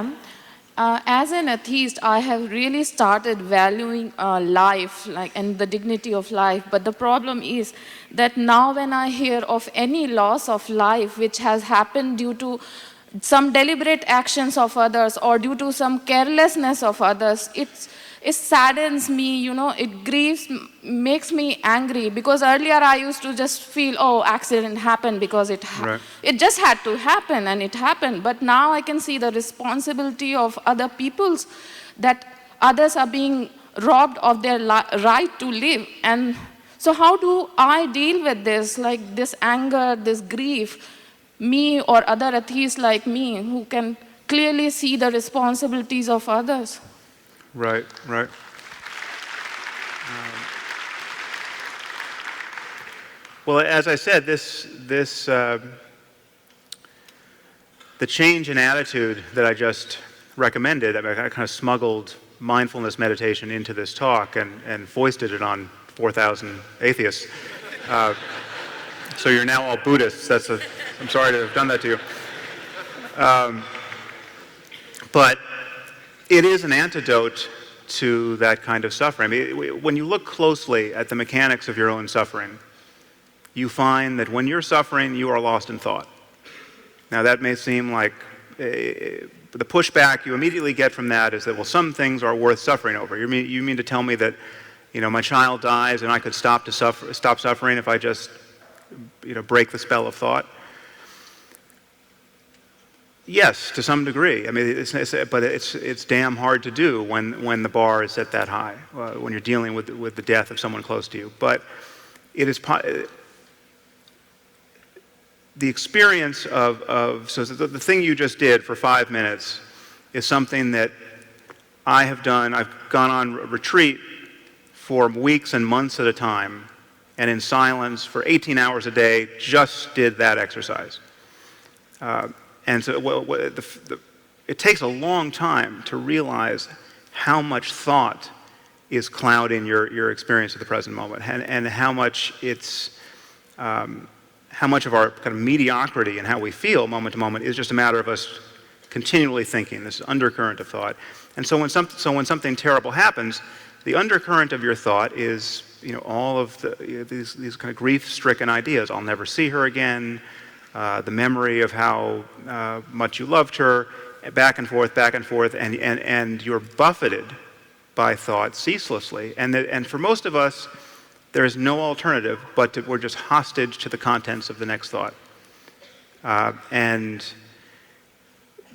am. As an atheist, I have really started valuing life, and the dignity of life. But the problem is that now when I hear of any loss of life which has happened due to some deliberate actions of others or due to some carelessness of others, it saddens me, it grieves, makes me angry, because earlier I used to just feel, oh, accident happened because Right. it just had to happen, and it happened. But now I can see the responsibility of other people's, that others are being robbed of their right to live. And so how do I deal with this, like this anger, this grief, me or other atheists like me who can clearly see the responsibilities of others? Right, right. Well, as I said, the change in attitude that I just recommended, I kind of smuggled mindfulness meditation into this talk and foisted it on 4,000 atheists. So you're now all Buddhists. I'm sorry to have done that to you. But it is an antidote to that kind of suffering. I mean, when you look closely at the mechanics of your own suffering, you find that when you're suffering, you are lost in thought. Now, that may seem like the pushback you immediately get from that is that, well, some things are worth suffering over. You mean to tell me that, my child dies and I could stop suffering if I just, break the spell of thought? Yes, to some degree. I mean, but it's damn hard to do when the bar is set that high, when you're dealing with the death of someone close to you. But it is the experience so the thing you just did for 5 minutes is something that I have done. I've gone on retreat for weeks and months at a time, and in silence for 18 hours a day, just did that exercise. And so it takes a long time to realize how much thought is clouding your experience of the present moment, and how much how much of our kind of mediocrity and how we feel moment to moment is just a matter of us continually thinking, this undercurrent of thought. And so when something terrible happens, the undercurrent of your thought is, all of these kind of grief-stricken ideas. I'll never see her again. The memory of how much you loved her, back and forth, and you're buffeted by thought ceaselessly. And for most of us, there is no alternative but we're just hostage to the contents of the next thought. And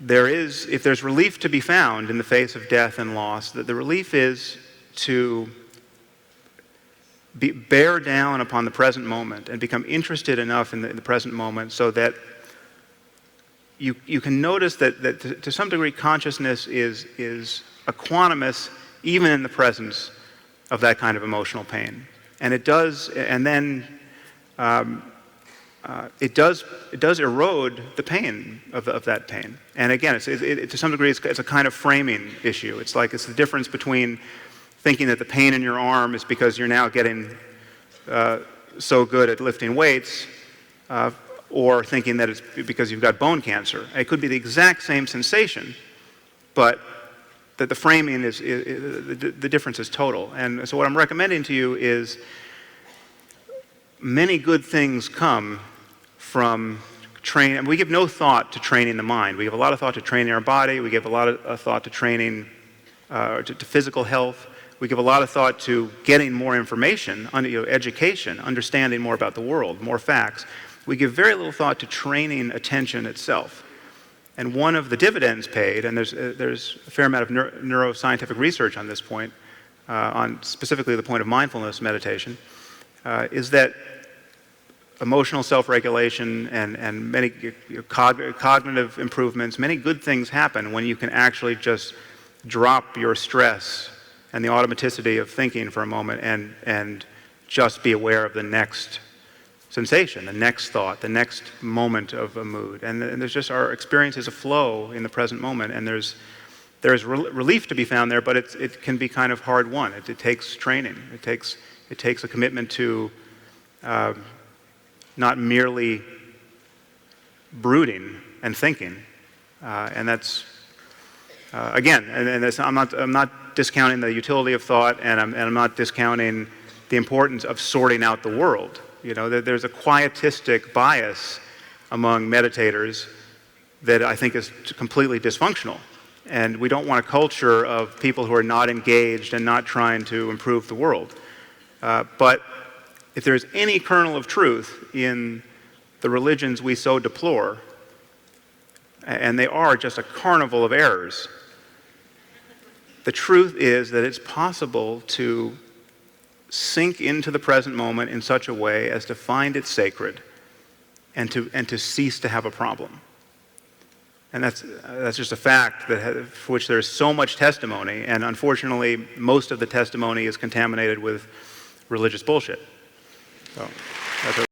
if there's relief to be found in the face of death and loss, the relief is to bear down upon the present moment and become interested enough in the present moment so that you can notice that to some degree consciousness is equanimous even in the presence of that kind of emotional pain. And it does erode the pain of that pain. And again, to some degree, it's a kind of framing issue. It's the difference between thinking that the pain in your arm is because you're now getting so good at lifting weights, or thinking that it's because you've got bone cancer. It could be the exact same sensation, but that the framing the difference is total. And so what I'm recommending to you is many good things come from training. We give no thought to training the mind. We give a lot of thought to training our body. We give a lot of thought to training to physical health. We give a lot of thought to getting more information, education, understanding more about the world, more facts. We give very little thought to training attention itself. And one of the dividends paid, and there's a fair amount of neuroscientific research on this point, on specifically the point of mindfulness meditation, is that emotional self-regulation and many cognitive improvements, many good things happen when you can actually just drop your stress and the automaticity of thinking for a moment and just be aware of the next sensation, the next thought, the next moment of a mood. And there's just our experience is a flow in the present moment, and there's relief to be found there, but it can be kind of hard won. It takes training. It takes a commitment to not merely brooding and thinking, and that's Again, I'm not discounting the utility of thought, and I'm not discounting the importance of sorting out the world. You know, there's a quietistic bias among meditators that I think is completely dysfunctional. And we don't want a culture of people who are not engaged and not trying to improve the world. But if there's any kernel of truth in the religions we so deplore, and they are just a carnival of errors, the truth is that it's possible to sink into the present moment in such a way as to find it sacred and to cease to have a problem. And that's just a fact for which there's so much testimony, and unfortunately, most of the testimony is contaminated with religious bullshit. So that's